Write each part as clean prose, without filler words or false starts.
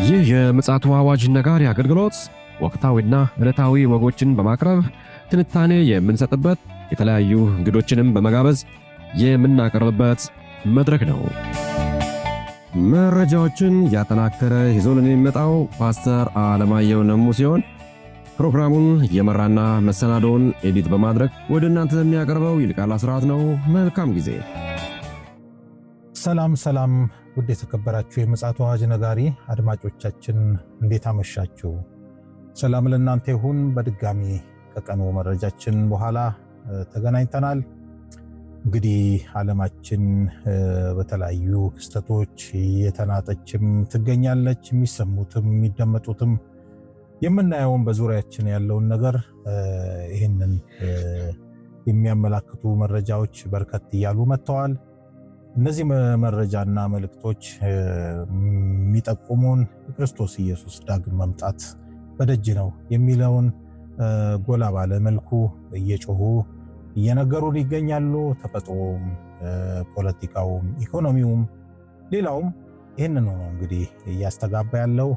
ይህ የምፅዓቱ አዋጅ ነጋሪ አገልግሎት ወቅታዊና ዕለታዊ ወጎችን በማቅረብ ትንታኔ የምንሰጥበት የተለያዩ እንግዶችንም በመጋበዝ የምናቀርብበት መድረክ ነው። መረጃዎችን ያጠናከረ ይዞልን የሚመጣው ፓስተር አለማየሁ ነሙ ሲሆን ፕሮግራሙን የመራና መሰናዶውን ኤዲት በማድረግ ወደ እናንተ የሚያቀርበው ይልቃል አስራት ነው። መልካም ጊዜ። ሰላም ውድ የተከበራችሁ የምፅዓቱ አዋጅ ነጋሪ አድማጮቻችን እንዴት አመሻችሁ? ሰላም ለእናንተ ይሁን። በድጋሚ ከቀኑ መረጃችን በኋላ ተገናኝተናል። እንግዲህ ዓለማችን በተለያዩ ክስተቶች የተናጠችም ትገኛለች። የሚሰሙትም የሚደመጡትም የምናየውን በዙሪያችን ያለውን ነገር ይህንን የሚያመላክቱ መረጃዎች በርከት እያሉ መጥተዋል። እነዚህ መረጃና መልእክቶች የሚጠቁሙን የክርስቶስ ኢየሱስ ዳግም መምጣት በደጅ ነው የሚለውን ጎላ ባለ መልኩ እየጮሁ እየነገሩን ይገኛሉ። ተፈጥሮም፣ ፖለቲካውም፣ ኢኮኖሚውም ሌላውም ይህንን ነው እንግዲህ እያስተጋባ ያለው።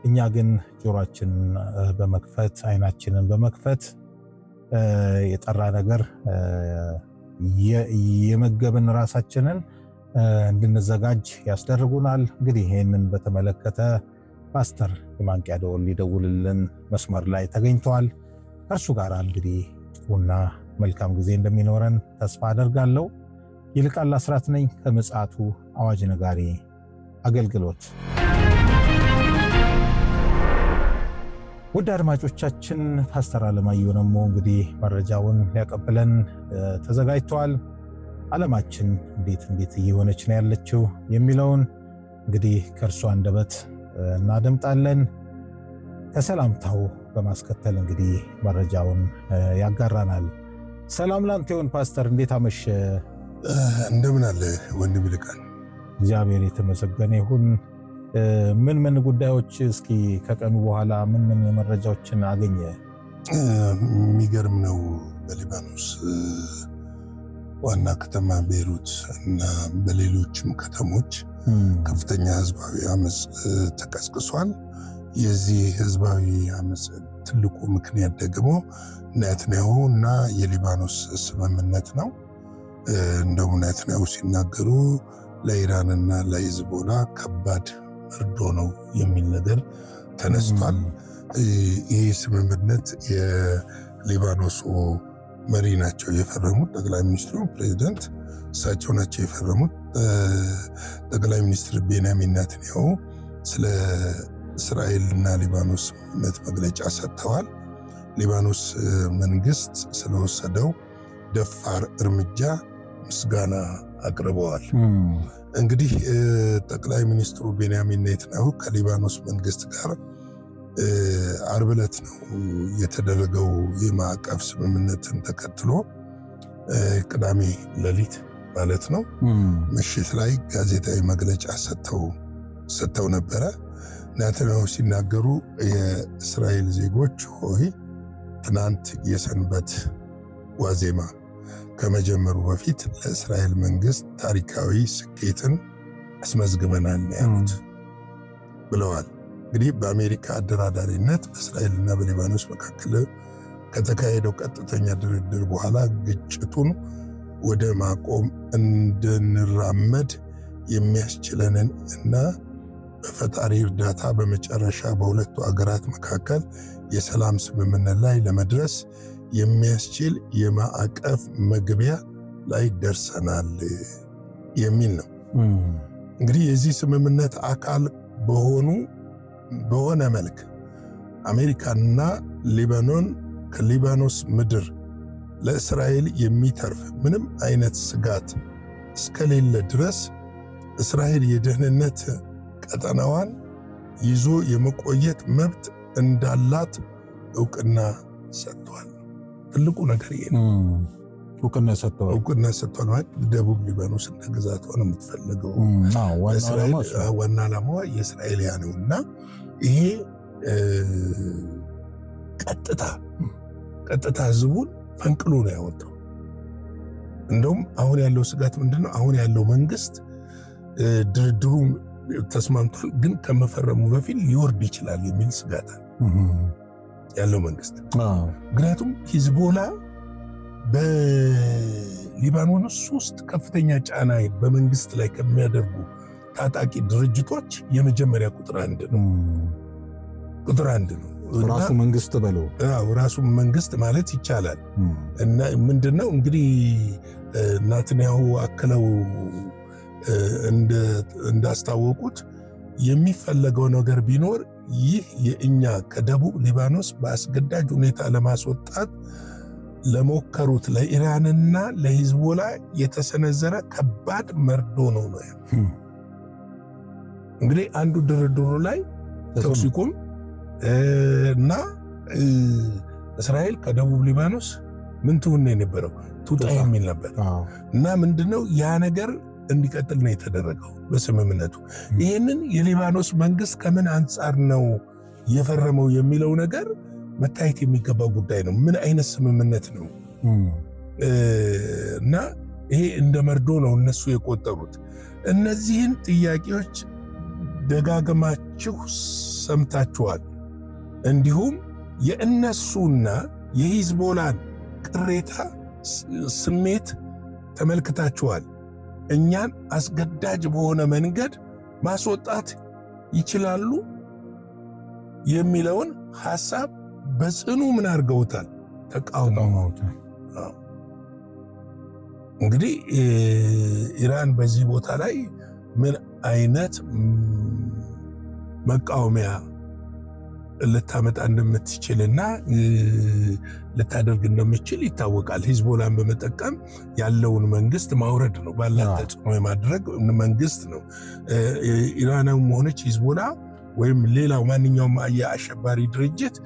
እኛ ግን ጆሮአችንን በመክፈት አይናችንን በመክፈት የጠራ ነገር የመገብን ራሳችንን እንድንዘጋጅ ያስደርጉናል። እንግዲህ ይህንን በተመለከተ ፓስተር የማንቂያ ደወል ሊደውልልን መስመር ላይ ተገኝተዋል። ከእርሱ ጋር እንግዲህ ጥሩና መልካም ጊዜ እንደሚኖረን ተስፋ አደርጋለሁ። ይልቃል አስራት ነኝ ከምፅዓቱ አዋጅ ነጋሪ አገልግሎት። ውድ አድማጮቻችን ፓስተር አለማየሁ ነሙ እንግዲህ መረጃውን ሊያቀብለን ተዘጋጅተዋል። ዓለማችን እንዴት እየሆነች ነው ያለችው የሚለውን እንግዲህ ከእርሱ አንደበት እናደምጣለን። ከሰላምታው በማስከተል እንግዲህ መረጃውን ያጋራናል። ሰላም ላንተ ይሁን ፓስተር፣ እንዴት አመሸ? እንደምን አለ ወንድም ይልቃል? እግዚአብሔር የተመሰገነ ይሁን። ምን ጉዳዮች እስኪ ከቀኑ በኋላ ምን መረጃዎችን አገኘ? የሚገርም ነው። በሊባኖስ ዋና ከተማ ቤይሩት እና በሌሎችም ከተሞች ከፍተኛ ህዝባዊ አመፅ ተቀስቅሷል። የዚህ ህዝባዊ አመፅ ትልቁ ምክንያት ደግሞ ኔታንያሁ እና የሊባኖስ ስምምነት ነው። እንደው ኔታንያሁ ሲናገሩ ለኢራን እና ለሂዝቦላ ከባድ መርዶ ነው የሚል ነገር ተነስቷል። ይህ ስምምነት የሊባኖሱ መሪ ናቸው የፈረሙት፣ ጠቅላይ ሚኒስትሩ ፕሬዚደንት እሳቸው ናቸው የፈረሙት። ጠቅላይ ሚኒስትር ቤንያሚን ኔታንያሁ ስለ እስራኤልና ሊባኖስ ስምምነት መግለጫ ሰጥተዋል። ሊባኖስ መንግስት ስለወሰደው ደፋር እርምጃ ምስጋና አቅርበዋል። እንግዲህ ጠቅላይ ሚኒስትሩ ቤንያሚን ኔታንያሁ ከሊባኖስ መንግስት ጋር ዓርብ ዕለት ነው የተደረገው የማዕቀፍ ስምምነትን ተከትሎ ቅዳሜ ሌሊት ማለት ነው ምሽት ላይ ጋዜጣዊ መግለጫ ሰጥተው ነበረ። ኔታንያሁ ሲናገሩ የእስራኤል ዜጎች ሆይ ትናንት የሰንበት ዋዜማ ከመጀመሩ በፊት ለእስራኤል መንግስት ታሪካዊ ስኬትን አስመዝግበናል ያሉት ብለዋል። እንግዲህ በአሜሪካ አደራዳሪነት በእስራኤልና በሊባኖስ መካከል ከተካሄደው ቀጥተኛ ድርድር በኋላ ግጭቱን ወደ ማቆም እንድንራመድ የሚያስችለንን እና በፈጣሪ እርዳታ በመጨረሻ በሁለቱ አገራት መካከል የሰላም ስምምነት ላይ ለመድረስ የሚያስችል የማዕቀፍ መግቢያ ላይ ደርሰናል የሚል ነው። እንግዲህ የዚህ ስምምነት አካል በሆነ መልክ አሜሪካና ሊባኖን ከሊባኖስ ምድር ለእስራኤል የሚተርፍ ምንም አይነት ስጋት እስከሌለ ድረስ እስራኤል የደህንነት ቀጠናዋን ይዞ የመቆየት መብት እንዳላት እውቅና ሰጥቷል። ትልቁ ነገር ይሄ ነው። እውቅና ሰጥቷል ማለት ደቡብ ሊባኖስ እንደ ግዛቷ ነው የምትፈልገው። ዋና ዓላማዋ የእስራኤልያ ነው እና ይሄ ቀጥታ ህዝቡን ፈንቅሎ ነው ያወጣው። እንደውም አሁን ያለው ስጋት ምንድነው? አሁን ያለው መንግስት ድርድሩን ተስማምቷል፣ ግን ከመፈረሙ በፊት ሊወርድ ይችላል የሚል ስጋት ያለው መንግስት። ምክንያቱም ሂዝቦላ በሊባኖስ ውስጥ ከፍተኛ ጫና በመንግስት ላይ ከሚያደርጉ ታጣቂ ድርጅቶች የመጀመሪያ ቁጥር አንድ ነው። ራሱ መንግስት በለው ራሱ መንግስት ማለት ይቻላል። እና ምንድነው እንግዲህ ናትንያሁ አክለው እንዳስታወቁት የሚፈለገው ነገር ቢኖር ይህ የእኛ ከደቡብ ሊባኖስ በአስገዳጅ ሁኔታ ለማስወጣት ለሞከሩት ለኢራንና ለሂዝቦላ የተሰነዘረ ከባድ መርዶ ነው። እንግዲህ አንዱ ድርድሩ ላይ ተኩስ ይቁም እና እስራኤል ከደቡብ ሊባኖስ ምን ትሁን ነው የነበረው ትውጣ የሚል ነበር። እና ምንድነው ያ ነገር እንዲቀጥል ነው የተደረገው በስምምነቱ። ይህንን የሊባኖስ መንግስት ከምን አንጻር ነው የፈረመው የሚለው ነገር መታየት የሚገባው ጉዳይ ነው። ምን አይነት ስምምነት ነው? እና ይሄ እንደ መርዶ ነው እነሱ የቆጠሩት። እነዚህን ጥያቄዎች ደጋግማችሁ ሰምታችኋል። እንዲሁም የእነሱና የሂዝቦላን ቅሬታ ስሜት ተመልክታችኋል። እኛን አስገዳጅ በሆነ መንገድ ማስወጣት ይችላሉ የሚለውን ሐሳብ በጽኑ ምን አድርገውታል? ተቃውመውታል። እንግዲህ ኢራን በዚህ ቦታ ላይ ምን አይነት መቃወሚያ ልታመጣ እንደምትችልና ልታደርግ እንደምትችል ይታወቃል። ሂዝቦላን በመጠቀም ያለውን መንግስት ማውረድ ነው፣ ባላት ተጽዕኖ የማድረግ መንግስት ነው። ኢራናዊም ሆነች ሂዝቦላ ወይም ሌላው ማንኛውም የአሸባሪ ድርጅት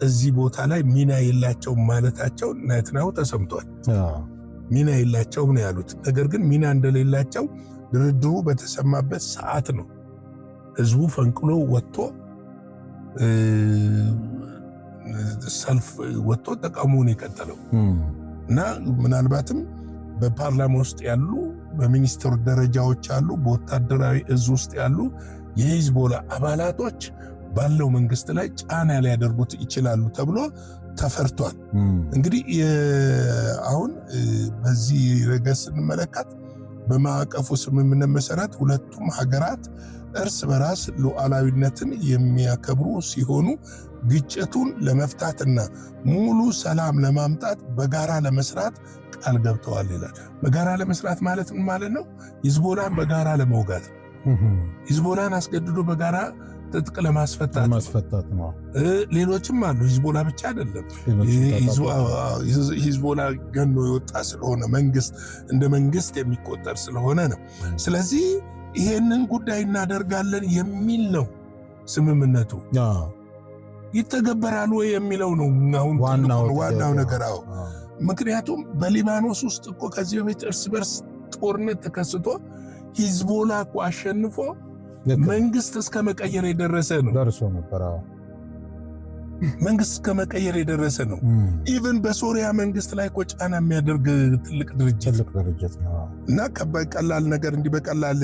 እዚህ ቦታ ላይ ሚና የላቸውም ማለታቸው ናትናሁ ተሰምቷል። ሚና የላቸውም ነው ያሉት። ነገር ግን ሚና እንደሌላቸው ድርድሩ በተሰማበት ሰዓት ነው ህዝቡ ፈንቅሎ ወጥቶ ሰልፍ ወጥቶ ተቃውሞውን የቀጠለው እና ምናልባትም በፓርላማ ውስጥ ያሉ በሚኒስትር ደረጃዎች ያሉ በወታደራዊ እዝ ውስጥ ያሉ የሂዝቦላ አባላቶች ባለው መንግስት ላይ ጫና ሊያደርጉት ይችላሉ ተብሎ ተፈርቷል። እንግዲህ አሁን በዚህ ረገድ ስንመለከት በማዕቀፉ ስምምነት መሰረት ሁለቱም ሀገራት እርስ በራስ ሉዓላዊነትን የሚያከብሩ ሲሆኑ ግጭቱን ለመፍታትና ሙሉ ሰላም ለማምጣት በጋራ ለመስራት ቃል ገብተዋል ይላል። በጋራ ለመስራት ማለት ምን ማለት ነው? ሂዝቦላን በጋራ ለመውጋት፣ ሂዝቦላን አስገድዶ በጋራ ትጥቅ ለማስፈታት ነው። ሌሎችም አሉ። ሂዝቦላ ብቻ አይደለም። ሂዝቦላ ገኖ የወጣ ስለሆነ መንግስት እንደ መንግስት የሚቆጠር ስለሆነ ነው። ስለዚህ ይሄንን ጉዳይ እናደርጋለን የሚል ነው ስምምነቱ። ይተገበራል ወይ የሚለው ነው አሁን ዋናው ነገር። ምክንያቱም በሊባኖስ ውስጥ እኮ ከዚህ በፊት እርስ በርስ ጦርነት ተከስቶ ሂዝቦላ እኮ አሸንፎ መንግስት እስከ መቀየር የደረሰ ነው። ደርሶ ነበር። መንግስት እስከ መቀየር የደረሰ ነው። ኢቭን በሶሪያ መንግስት ላይ እኮ ጫና የሚያደርግ ትልቅ ድርጅት ነው። እና ቀላል ነገር እንዲህ በቀላል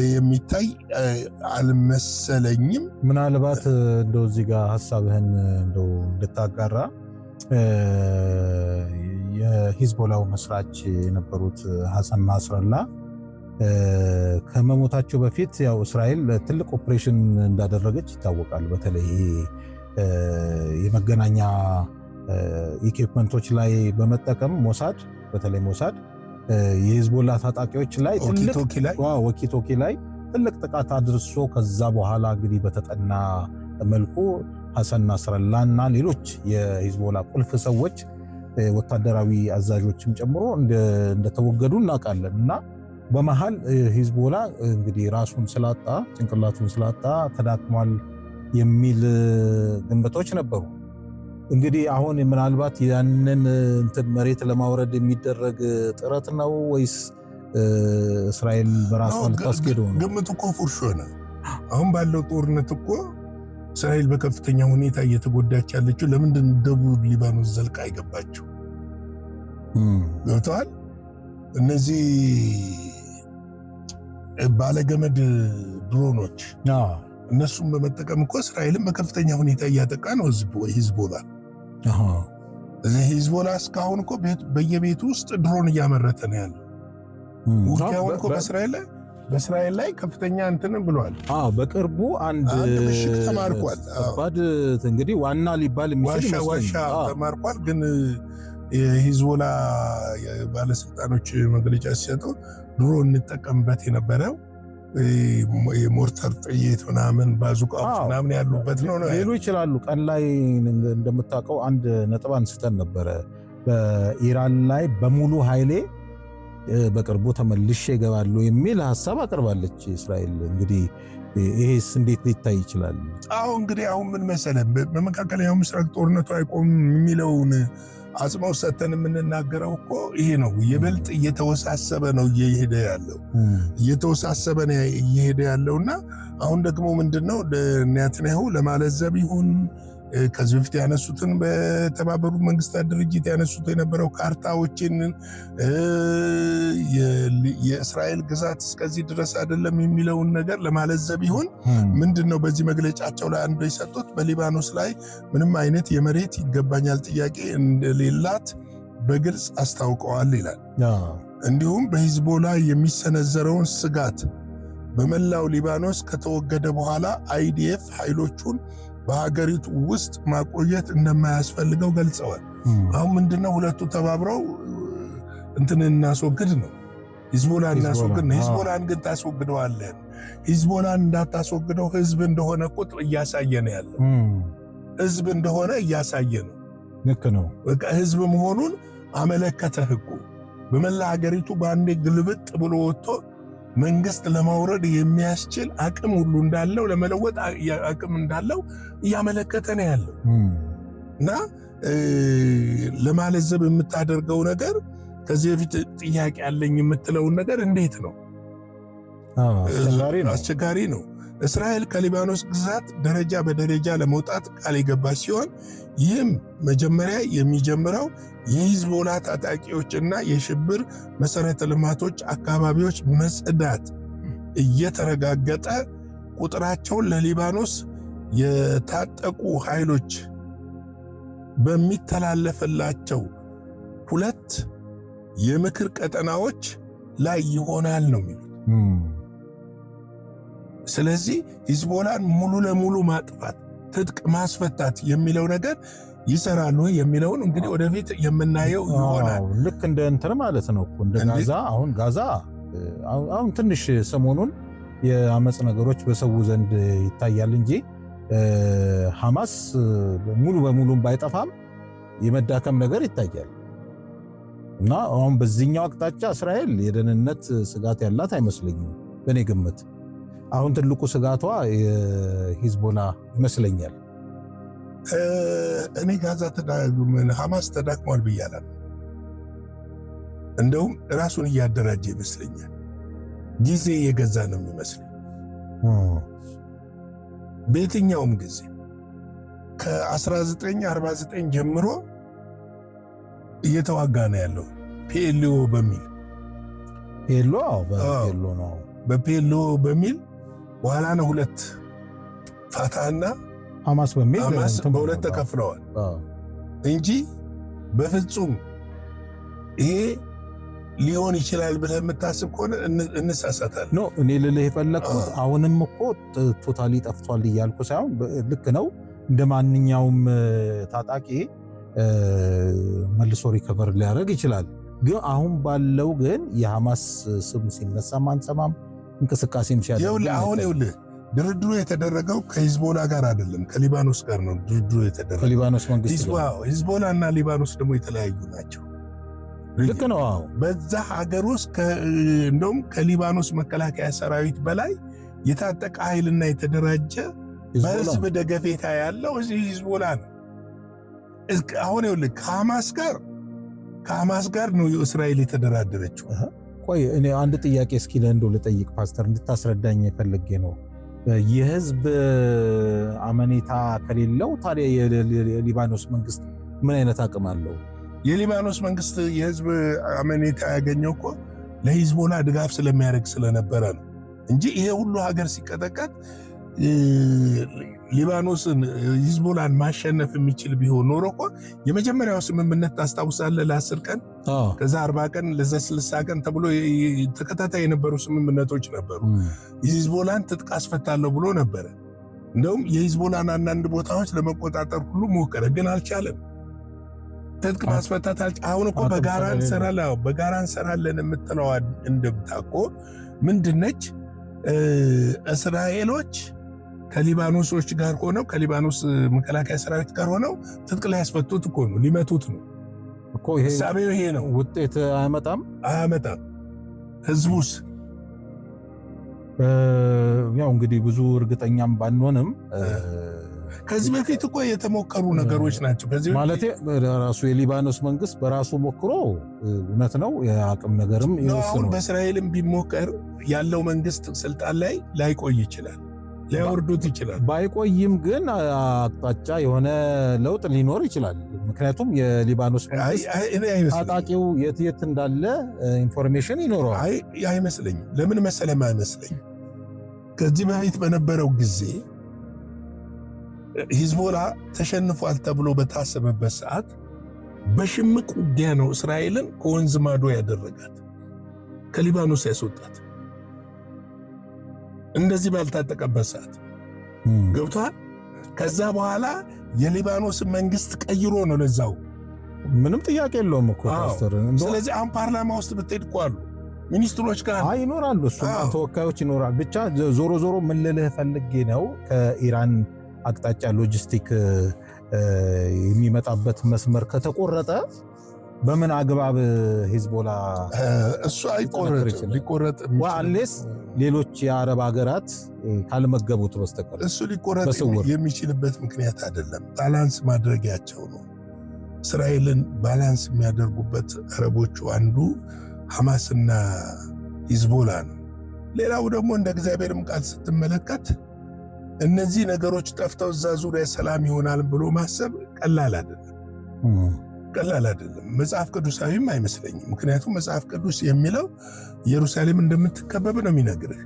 የሚታይ አልመሰለኝም። ምናልባት እንደው እዚህ ጋር ሐሳብህን እንደው እንድታጋራ የሂዝቦላው መስራች የነበሩት ሐሰን ናስረላ ከመሞታቸው በፊት ያው እስራኤል ትልቅ ኦፕሬሽን እንዳደረገች ይታወቃል። በተለይ የመገናኛ ኢኩዊፕመንቶች ላይ በመጠቀም በተለይ ሞሳድ የሂዝቦላ ታጣቂዎች ላይ ወኪቶኪ ላይ ትልቅ ጥቃት አድርሶ ከዛ በኋላ እንግዲህ በተጠና መልኩ ሐሰን ናስረላ እና ሌሎች የሂዝቦላ ቁልፍ ሰዎች ወታደራዊ አዛዦችም ጨምሮ እንደተወገዱ እናውቃለን። እና በመሃል ሂዝቦላ እንግዲህ ራሱን ስላጣ ጭንቅላቱን ስላጣ ተዳክሟል የሚል ግንበቶች ነበሩ። እንግዲህ አሁን ምናልባት ያንን መሬት ለማውረድ የሚደረግ ጥረት ነው ወይስ እስራኤል በራሷ ልታስኬደው ነው? ግምቱ እኮ ፉርሽ ሆነ። አሁን ባለው ጦርነት እኮ እስራኤል በከፍተኛ ሁኔታ እየተጎዳች ያለችው ለምንድን ደቡብ ሊባኖስ ዘልቃ አይገባቸው? ገብተዋል። እነዚህ ባለገመድ ድሮኖች እነሱም በመጠቀም እኮ እስራኤልን በከፍተኛ ሁኔታ እያጠቃ ነው ሂዝቦላ። ሂዝቦላ እስካሁን እኮ በየቤቱ ውስጥ ድሮን እያመረተ ነው ያለው። ውጊያውን እኮ በእስራኤል ላይ ከፍተኛ እንትን ብሏል። በቅርቡ አንድ ምሽግ ተማርኳል። ከባድ እንግዲህ ዋና ሊባል የሚችል ዋሻ ተማርኳል። ግን የሂዝቦላ ባለስልጣኖች መግለጫ ሲሰጡ ድሮ እንጠቀምበት የነበረው የሞርተር ጥይት ምናምን ባዙቃዎች ምናምን ያሉበት ነው ሌሉ ይችላሉ። ቀን ላይ እንደምታውቀው አንድ ነጥብ አንስተን ነበረ። በኢራን ላይ በሙሉ ኃይሌ በቅርቡ ተመልሼ እገባለሁ የሚል ሐሳብ አቅርባለች እስራኤል። እንግዲህ ይሄስ እንዴት ሊታይ ይችላል? እንግዲህ አሁን ምን መሰለህ፣ በመካከለኛው ምስራቅ ጦርነቱ አይቆምም የሚለውን አጽንኦት ሰጥተን የምንናገረው እኮ ይሄ ነው። ይበልጥ እየተወሳሰበ ነው እየተወሳሰበ ነው እየሄደ ያለውና አሁን ደግሞ ምንድነው ኔታንያሁ ለማለዘብ ይሁን ከዚህ በፊት ያነሱትን በተባበሩት መንግስታት ድርጅት ያነሱት የነበረው ካርታዎችን የእስራኤል ግዛት እስከዚህ ድረስ አይደለም የሚለውን ነገር ለማለዘብ ይሁን ምንድነው በዚህ መግለጫቸው ላይ አንዱ የሰጡት በሊባኖስ ላይ ምንም አይነት የመሬት ይገባኛል ጥያቄ እንደሌላት በግልጽ አስታውቀዋል ይላል። እንዲሁም በሂዝቦላ የሚሰነዘረውን ስጋት በመላው ሊባኖስ ከተወገደ በኋላ አይዲኤፍ ኃይሎቹን በሀገሪቱ ውስጥ ማቆየት እንደማያስፈልገው ገልጸዋል። አሁን ምንድነው ሁለቱ ተባብረው እንትን እናስወግድ ነው፣ ሂዝቦላን እናስወግድ ነው። ሂዝቦላን ግን ታስወግደዋለን። ሂዝቦላን እንዳታስወግደው ህዝብ እንደሆነ ቁጥር እያሳየ ነው ያለው። ህዝብ እንደሆነ እያሳየ ነው። ልክ ነው። በቃ ህዝብ መሆኑን አመለከተ ህጉ። በመላ ሀገሪቱ በአንዴ ግልብጥ ብሎ ወጥቶ መንግስት ለማውረድ የሚያስችል አቅም ሁሉ እንዳለው ለመለወጥ አቅም እንዳለው እያመለከተ ነው ያለው እና ለማለዘብ የምታደርገው ነገር ከዚህ በፊት ጥያቄ ያለኝ የምትለውን ነገር እንዴት ነው? አስቸጋሪ ነው። እስራኤል ከሊባኖስ ግዛት ደረጃ በደረጃ ለመውጣት ቃል የገባች ሲሆን ይህም መጀመሪያ የሚጀምረው የሂዝቦላ ታጣቂዎችና የሽብር መሰረተ ልማቶች አካባቢዎች መጽዳት እየተረጋገጠ ቁጥራቸውን ለሊባኖስ የታጠቁ ኃይሎች በሚተላለፍላቸው 2 የምክር ቀጠናዎች ላይ ይሆናል ነው የሚሉት። ስለዚህ ሂዝቦላን ሙሉ ለሙሉ ማጥፋት፣ ትጥቅ ማስፈታት የሚለው ነገር ይሰራሉ የሚለውን እንግዲህ ወደፊት የምናየው ይሆናል። ልክ እንደ እንትን ማለት ነው እኮ እንደ ጋዛ። አሁን ጋዛ አሁን ትንሽ ሰሞኑን የአመጽ ነገሮች በሰው ዘንድ ይታያል እንጂ ሐማስ ሙሉ በሙሉ ባይጠፋም የመዳከም ነገር ይታያል። እና አሁን በዚህኛው አቅጣጫ እስራኤል የደህንነት ስጋት ያላት አይመስለኝም በእኔ ግምት። አሁን ትልቁ ስጋቷ የሂዝቦላ ይመስለኛል። እኔ ጋዛ ሐማስ ተዳክሟል ብያለሁ። እንደውም ራሱን እያደራጀ ይመስለኛል። ጊዜ የገዛ ነው የሚመስለኝ። በየትኛውም ጊዜ ከ1949 ጀምሮ እየተዋጋ ነው ያለው ፒኤልኦ በሚል በፒኤልኦ በሚል በኋላ ነው 2 ፋታህና ሐማስ በሚል በሁለት ተከፍለዋል እንጂ በፍጹም ይሄ ሊሆን ይችላል ብለህ የምታስብ ከሆነ እንሳሳታለን። ኖ እኔ ልልህ የፈለግኩት አሁንም እኮ ቶታሊ ጠፍቷል እያልኩ ሳይሆን ልክ ነው እንደ ማንኛውም ታጣቂ መልሶ ሪከቨር ሊያደርግ ይችላል። ግን አሁን ባለው ግን የሐማስ ስም ሲነሳ አንሰማም፣ እንቅስቃሴም ሲያደርግ አሁን ይኸውልህ ድርድሩ የተደረገው ከሂዝቦላ ጋር አይደለም ከሊባኖስ ጋር ነው ድርድሩ የተደረገው። ከሊባኖስ መንግስት ሂዝቦላ እና ሊባኖስ ደግሞ የተለያዩ ናቸው። ልክ ነው። በዛ ሀገር ውስጥ እንደውም ከሊባኖስ መከላከያ ሰራዊት በላይ የታጠቀ ኃይልና የተደራጀ በህዝብ ደገፌታ ያለው እዚህ ሂዝቦላ ነው። አሁን ይኸውልህ ከሐማስ ጋር ነው እስራኤል የተደራደረችው። ቆይ እኔ አንድ ጥያቄ እስኪ ለእንዶ ልጠይቅ ፓስተር እንድታስረዳኝ ፈልጌ ነው። የህዝብ አመኔታ ከሌለው ታዲያ የሊባኖስ መንግስት ምን አይነት አቅም አለው? የሊባኖስ መንግስት የህዝብ አመኔታ ያገኘው እኮ ለሂዝቦላ ድጋፍ ስለሚያደርግ ስለነበረ ነው። እንጂ ይሄ ሁሉ ሀገር ሲቀጠቀጥ ሊባኖስን ሂዝቦላን ማሸነፍ የሚችል ቢሆን ኖሮ እኮ የመጀመሪያው ስምምነት ታስታውሳለህ? ለ10 ቀን ከዛ 40 ቀን ለዛ 60 ቀን ተብሎ ተከታታይ የነበሩ ስምምነቶች ነበሩ። ሂዝቦላን ትጥቅ አስፈታለሁ ብሎ ነበረ። እንደውም የሂዝቦላን አንዳንድ ቦታዎች ለመቆጣጠር ሁሉ ሞከረ፣ ግን አልቻለም። ትጥቅ ማስፈታት አሁን እኮ በጋራ እንሰራለን የምትለው እንደምታ እኮ ምንድነች? እስራኤሎች ከሊባኖሶች ጋር ሆነው ከሊባኖስ መከላከያ ሰራዊት ጋር ሆነው ትጥቅ ላይ ያስፈቱት እኮ ነው፣ ሊመቱት ነው እኮ። ይሄ ነው ውጤት አያመጣም። ህዝቡስ ያው እንግዲህ ብዙ እርግጠኛም ባንሆንም ከዚህ በፊት እኮ የተሞከሩ ነገሮች ናቸው። ማለት ራሱ የሊባኖስ መንግስት በራሱ ሞክሮ እውነት ነው የአቅም ነገርም አሁን በእስራኤልም ቢሞከር ያለው መንግስት ስልጣን ላይ ላይቆይ ይችላል፣ ሊያወርዱት ይችላል። ባይቆይም ግን አቅጣጫ የሆነ ለውጥ ሊኖር ይችላል። ምክንያቱም የሊባኖስ መንግስት ታጣቂው የት እንዳለ ኢንፎርሜሽን ይኖረዋል። አይመስለኝም። ለምን መሰለም አይመስለኝም። ከዚህ በፊት በነበረው ጊዜ ሂዝቦላ ተሸንፏል ተብሎ በታሰበበት ሰዓት በሽምቅ ውጊያ ነው እስራኤልን ከወንዝ ማዶ ያደረጋት፣ ከሊባኖስ ያስወጣት። እንደዚህ ባልታጠቀበት ሰዓት ገብቷል። ከዛ በኋላ የሊባኖስ መንግስት ቀይሮ ነው ለዛው፣ ምንም ጥያቄ የለውም እኮ ፓስተር። ስለዚህ አሁን ፓርላማ ውስጥ ብትሄድ እኮ አሉ ሚኒስትሮች ጋር ይኖራሉ፣ እሱ ተወካዮች ይኖራሉ። ብቻ ዞሮ ምን ልልህ ፈልጌ ነው ከኢራን አቅጣጫ ሎጂስቲክ የሚመጣበት መስመር ከተቆረጠ በምን አግባብ ሂዝቦላ እሱ ሊቆረጥ ዋሌስ ሌሎች የአረብ ሀገራት ካልመገቡት በስተቀር እሱ ሊቆረጥ የሚችልበት ምክንያት አይደለም። ባላንስ ማድረጊያቸው ነው። እስራኤልን ባላንስ የሚያደርጉበት አረቦቹ አንዱ ሐማስና ሂዝቦላ ነው። ሌላው ደግሞ እንደ እግዚአብሔርም ቃል ስትመለከት እነዚህ ነገሮች ጠፍተው እዛ ዙሪያ ሰላም ይሆናል ብሎ ማሰብ ቀላል አይደለም። መጽሐፍ ቅዱሳዊም አይመስለኝም። ምክንያቱም መጽሐፍ ቅዱስ የሚለው ኢየሩሳሌም እንደምትከበብ ነው የሚነግርህ፣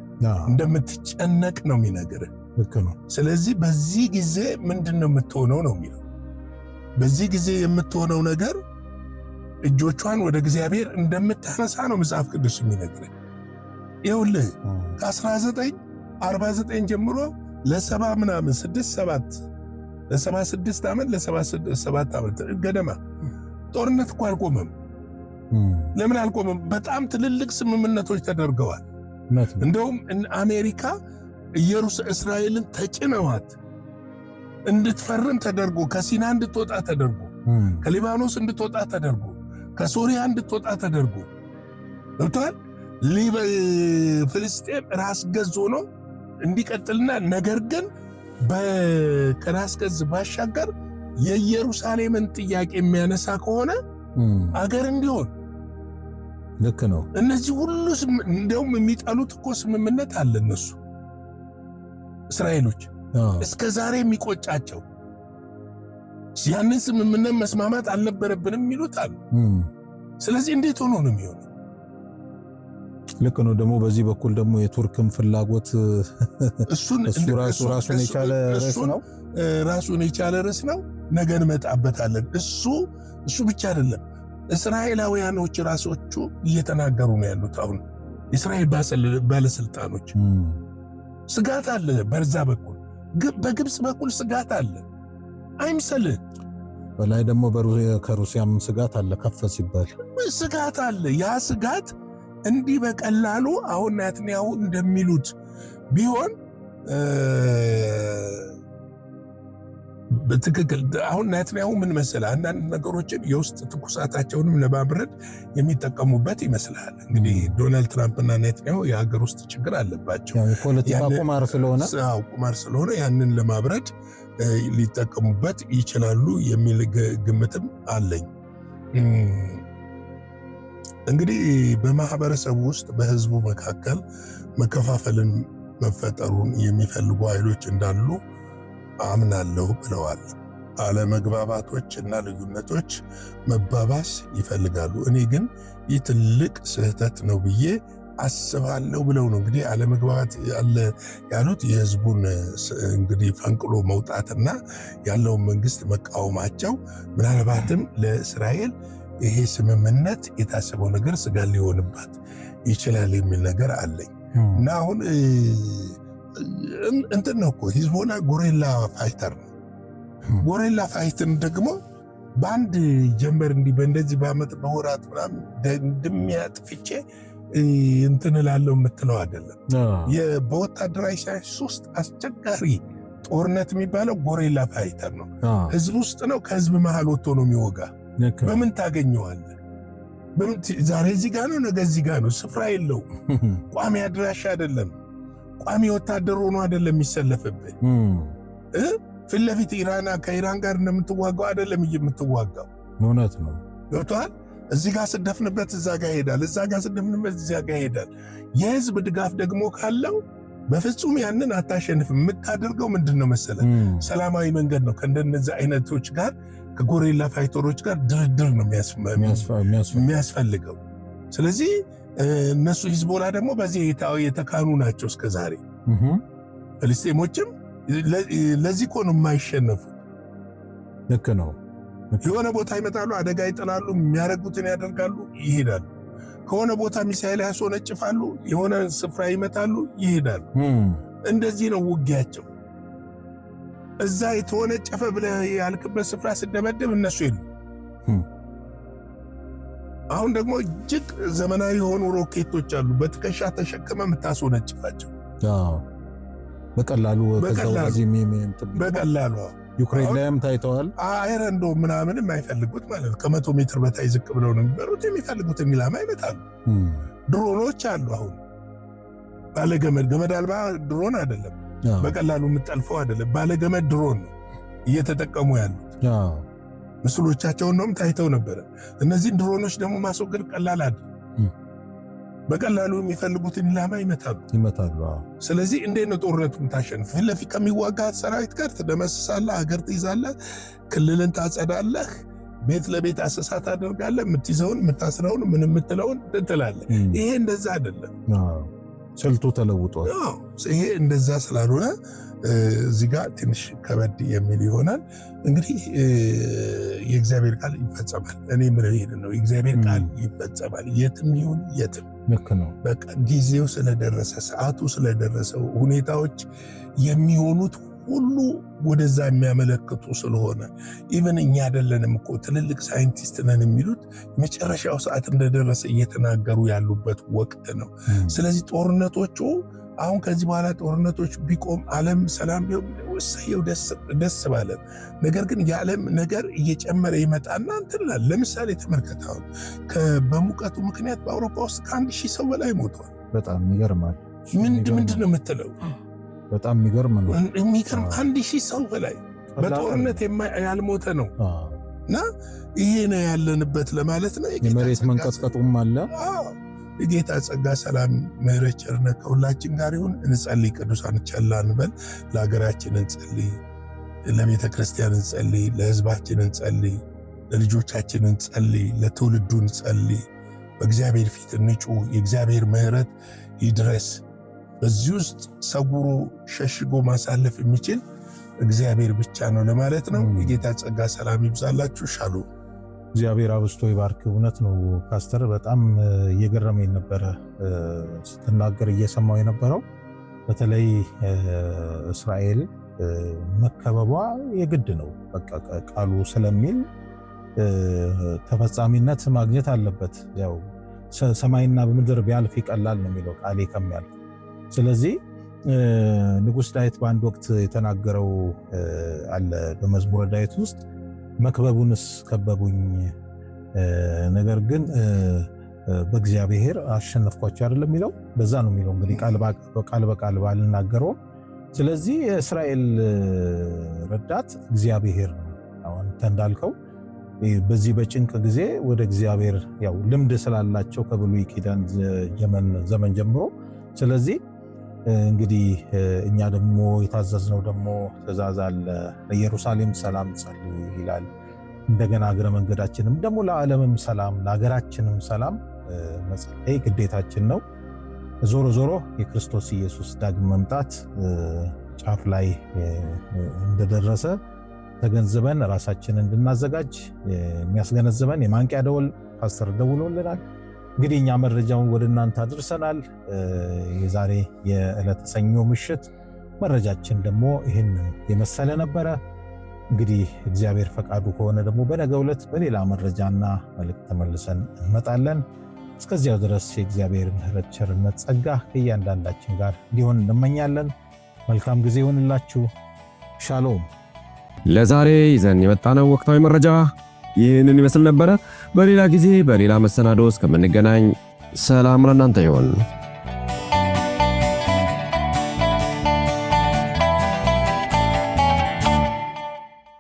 እንደምትጨነቅ ነው የሚነግርህ። ልክ ነው። ስለዚህ በዚህ ጊዜ ምንድነው የምትሆነው ነው የሚለው። በዚህ ጊዜ የምትሆነው ነገር እጆቿን ወደ እግዚአብሔር እንደምታነሳ ነው መጽሐፍ ቅዱስ የሚነግርህ። ይኸውልህ ከ1949 ጀምሮ ለ70 ምናምን 76 ዓመት ለ77 ዓመት ገደማ ጦርነት እኮ አልቆመም። ለምን አልቆመም? በጣም ትልልቅ ስምምነቶች ተደርገዋል። እንደውም አሜሪካ እስራኤልን ተጭነዋት እንድትፈርም ተደርጎ፣ ከሲና እንድትወጣ ተደርጎ፣ ከሊባኖስ እንድትወጣ ተደርጎ፣ ከሶሪያ እንድትወጣ ተደርጎ ወጥቷል። ፍልስጤም ራስ ገዝ ሆኖ እንዲቀጥልና ነገር ግን ከራስ ገዝ ባሻገር የኢየሩሳሌምን ጥያቄ የሚያነሳ ከሆነ አገር እንዲሆን ልክ ነው። እነዚህ ሁሉ እንደውም የሚጠሉት እኮ ስምምነት አለ። እነሱ እስራኤሎች እስከ ዛሬ የሚቆጫቸው ያንን ስምምነት መስማማት አልነበረብንም የሚሉት አሉ። ስለዚህ እንዴት ሆኖ ነው የሚሆነው? ልክ ነው። ደግሞ በዚህ በኩል ደግሞ የቱርክም ፍላጎት እሱ ራሱን የቻለ ርዕስ ነው። ነገ እንመጣበታለን። እሱ ብቻ አይደለም። እስራኤላውያኖች ራሶቹ እየተናገሩ ነው ያሉት። አሁን የእስራኤል ባለስልጣኖች ስጋት አለ። በዛ በኩል በግብፅ በኩል ስጋት አለ አይምሰልህ። በላይ ደግሞ ከሩሲያም ስጋት አለ። ከፍ ሲባል ስጋት አለ። ያ ስጋት እንዲህ በቀላሉ አሁን ናትንያሁ እንደሚሉት ቢሆን በትክክል አሁን ናትንያሁ ምን መሰለህ፣ አንዳንድ ነገሮችን የውስጥ ትኩሳታቸውንም ለማብረድ የሚጠቀሙበት ይመስላል። እንግዲህ ዶናልድ ትራምፕና ናትንያሁ የሀገር ውስጥ ችግር አለባቸው። ፖለቲካ ቁማር ስለሆነ ያንን ለማብረድ ሊጠቀሙበት ይችላሉ የሚል ግምትም አለኝ። እንግዲህ በማህበረሰቡ ውስጥ በህዝቡ መካከል መከፋፈልን መፈጠሩን የሚፈልጉ ኃይሎች እንዳሉ አምናለሁ ብለዋል። አለመግባባቶች እና ልዩነቶች መባባስ ይፈልጋሉ። እኔ ግን ይህ ትልቅ ስህተት ነው ብዬ አስባለሁ ብለው ነው እንግዲህ አለመግባባት ያለ ያሉት የህዝቡን እንግዲህ ፈንቅሎ መውጣትና ያለውን መንግስት መቃወማቸው ምናልባትም ለእስራኤል ይሄ ስምምነት የታሰበው ነገር ስጋ ሊሆንባት ይችላል የሚል ነገር አለኝ እና አሁን እንትን ነው እኮ ሂዝቦላ ጎሬላ ፋይተር ነው። ጎሬላ ፋይተርን ደግሞ በአንድ ጀንበር እንዲህ በእንደዚህ በአመት በወራት ምናምን እንደሚያጥፍቼ እንትን እላለሁ የምትለው አይደለም። በወታደራዊ ሳይንስ ውስጥ አስቸጋሪ ጦርነት የሚባለው ጎሬላ ፋይተር ነው። ህዝብ ውስጥ ነው፣ ከህዝብ መሃል ወጥቶ ነው የሚወጋ። በምን ታገኘዋለህ? ዛሬ እዚህ ጋር ነው፣ ነገ እዚህ ጋር ነው። ስፍራ የለው። ቋሚ አድራሻ አይደለም። ቋሚ ወታደር ሆኖ አይደለም የሚሰለፍብህ። ፊት ለፊት ከኢራን ጋር እንደምትዋጋው አይደለም የምትዋጋው። እውነት ነው። ገብቶሃል? እዚህ ጋር ስደፍንበት እዛ ጋር ይሄዳል፣ እዛ ጋር ስደፍንበት እዛ ጋር ይሄዳል። የህዝብ ድጋፍ ደግሞ ካለው በፍጹም ያንን አታሸንፍም። የምታደርገው ምንድነው መሰለህ? ሰላማዊ መንገድ ነው። ከእንደነዚህ አይነቶች ጋር ከጎሬላ ፋይተሮች ጋር ድርድር ነው የሚያስፈልገው። ስለዚህ እነሱ ሂዝቦላ ደግሞ በዚህ የተካኑ ናቸው እስከዛሬ። ፍልስጤሞችም ለዚህ እኮ ነው የማይሸነፉ። ልክ ነው። የሆነ ቦታ ይመጣሉ፣ አደጋ ይጥላሉ፣ የሚያደርጉትን ያደርጋሉ፣ ይሄዳሉ። ከሆነ ቦታ ሚሳኤል ያስወነጭፋሉ፣ የሆነ ስፍራ ይመታሉ፣ ይሄዳሉ። እንደዚህ ነው ውጊያቸው። እዛ የተወነጨፈ ብለህ ያልክበት ስፍራ ስደመደብ እነሱ የሉ። አሁን ደግሞ እጅግ ዘመናዊ የሆኑ ሮኬቶች አሉ፣ በትከሻ ተሸክመ የምታስወነጭፋቸው በቀላሉ ዩክሬን ላይም ታይተዋል። አይረንዶ ምናምንም አይፈልጉት ማለት ነው። ከ100 ሜትር በታይ ዝቅ ብለው ነው የሚበሩት። የሚፈልጉትን ኢላማ ይመታሉ። ድሮኖች አሉ። አሁን ባለገመድ ገመድ አልባ ድሮን አይደለም፣ በቀላሉ የምጠልፈው አይደለም። ባለገመድ ድሮን ነው እየተጠቀሙ ያሉት። ምስሎቻቸውን ነው ታይተው ነበረ። እነዚህን ድሮኖች ደግሞ ማስወገድ ቀላል አይደለም። በቀላሉ የሚፈልጉትን ኢላማ ይመታሉ። ስለዚህ እንዴት ነው ጦርነቱን ታሸንፍ? ፊት ለፊት ከሚዋጋ ሰራዊት ጋር ትደመስሳለህ፣ ሀገር ትይዛለህ፣ ክልልን ታጸዳለህ፣ ቤት ለቤት አሰሳ ታደርጋለህ፣ የምትይዘውን የምታስረውን ምን የምትለውን ትላለህ። ይሄ እንደዛ አይደለም። ስልቱ ተለውጧል። ይሄ እንደዛ ስላልሆነ እዚህ ጋር ትንሽ ከበድ የሚል ይሆናል። እንግዲህ የእግዚአብሔር ቃል ይፈጸማል። እኔ ምለው ይሄን ነው፣ የእግዚአብሔር ቃል ይፈጸማል። የትም ይሁን የትም። ልክ ነው። በቃ ጊዜው ስለደረሰ፣ ሰዓቱ ስለደረሰው፣ ሁኔታዎች የሚሆኑት ሁሉ ወደዛ የሚያመለክቱ ስለሆነ ኢቨን እኛ አይደለንም እኮ ትልልቅ ሳይንቲስት ነን የሚሉት መጨረሻው ሰዓት እንደደረሰ እየተናገሩ ያሉበት ወቅት ነው። ስለዚህ ጦርነቶቹ አሁን ከዚህ በኋላ ጦርነቶች ቢቆም ዓለም ሰላም ቢሆን ወሰየው ደስ ባለን። ነገር ግን የዓለም ነገር እየጨመረ ይመጣና እንትላል። ለምሳሌ ተመልከት፣ አሁን በሙቀቱ ምክንያት በአውሮፓ ውስጥ ከ1000 ሰው በላይ ሞቷል። በጣም ይገርማል። ምንድን ነው የምትለው? በጣም የሚገርም ነው። የሚገርም 1000 ሰው በላይ በጦርነት ያልሞተ ነው። እና ይሄ ነው ያለንበት ለማለት ነው። የመሬት መንቀጥቀጡም አለ። የጌታ ጸጋ፣ ሰላም፣ ምሕረት፣ ቸርነት ከሁላችን ጋር ይሁን። እንጸልይ። ቅዱሳን ቸል አንበል። ለሀገራችን እንጸልይ፣ ለቤተ ክርስቲያን እንጸልይ፣ ለሕዝባችን እንጸልይ፣ ለልጆቻችን እንጸልይ፣ ለትውልዱ እንጸልይ። በእግዚአብሔር ፊት እንጩህ። የእግዚአብሔር ምሕረት ይድረስ። በዚህ ውስጥ ሰውሮ ሸሽጎ ማሳለፍ የሚችል እግዚአብሔር ብቻ ነው ለማለት ነው። የጌታ ጸጋ ሰላም ይብዛላችሁ። ሻሉ እግዚአብሔር አብስቶ ይባርክ። እውነት ነው ፓስተር፣ በጣም እየገረመኝ ነበረ ስትናገር እየሰማው የነበረው። በተለይ እስራኤል መከበቧ የግድ ነው፣ በቃ ቃሉ ስለሚል ተፈጻሚነት ማግኘት አለበት። ያው ሰማይና በምድር ቢያልፍ ይቀላል ነው የሚለው ቃሌ ከሚያልፍ። ስለዚህ ንጉሥ ዳዊት በአንድ ወቅት የተናገረው አለ በመዝሙረ ዳዊት ውስጥ መክበቡንስ ከበቡኝ፣ ነገር ግን በእግዚአብሔር አሸነፍኳቸው አይደለም የሚለው። በዛ ነው የሚለው እንግዲህ ቃል በቃል ባልናገረው። ስለዚህ የእስራኤል ረዳት እግዚአብሔር ነው። አሁን እንዳልከው በዚህ በጭንቅ ጊዜ ወደ እግዚአብሔር ያው ልምድ ስላላቸው ከብሉይ ኪዳን ዘመን ጀምሮ። ስለዚህ እንግዲህ እኛ ደግሞ የታዘዝነው ደግሞ ትእዛዝ አለ። ለኢየሩሳሌም ሰላም ጸልዩ ይላል። እንደገና እግረ መንገዳችንም ደግሞ ለዓለምም ሰላም ለሀገራችንም ሰላም መጸለይ ግዴታችን ነው። ዞሮ ዞሮ የክርስቶስ ኢየሱስ ዳግም መምጣት ጫፍ ላይ እንደደረሰ ተገንዝበን ራሳችንን እንድናዘጋጅ የሚያስገነዝበን የማንቂያ ደወል ፓስተር ደውሎልናል። እንግዲህ እኛ መረጃውን ወደ እናንተ አድርሰናል። የዛሬ የዕለተ ሰኞ ምሽት መረጃችን ደግሞ ይህንን የመሰለ ነበረ። እንግዲህ እግዚአብሔር ፈቃዱ ከሆነ ደግሞ በነገው ዕለት በሌላ መረጃና መልእክት ተመልሰን እንመጣለን። እስከዚያው ድረስ የእግዚአብሔር ምሕረት፣ ቸርነት፣ ጸጋ ከእያንዳንዳችን ጋር እንዲሆን እንመኛለን። መልካም ጊዜ ይሁንላችሁ። ሻሎም። ለዛሬ ይዘን የመጣነው ወቅታዊ መረጃ ይህንን ይመስል ነበረ። በሌላ ጊዜ በሌላ መሰናዶ እስከምንገናኝ ሰላም ለእናንተ ይሁን።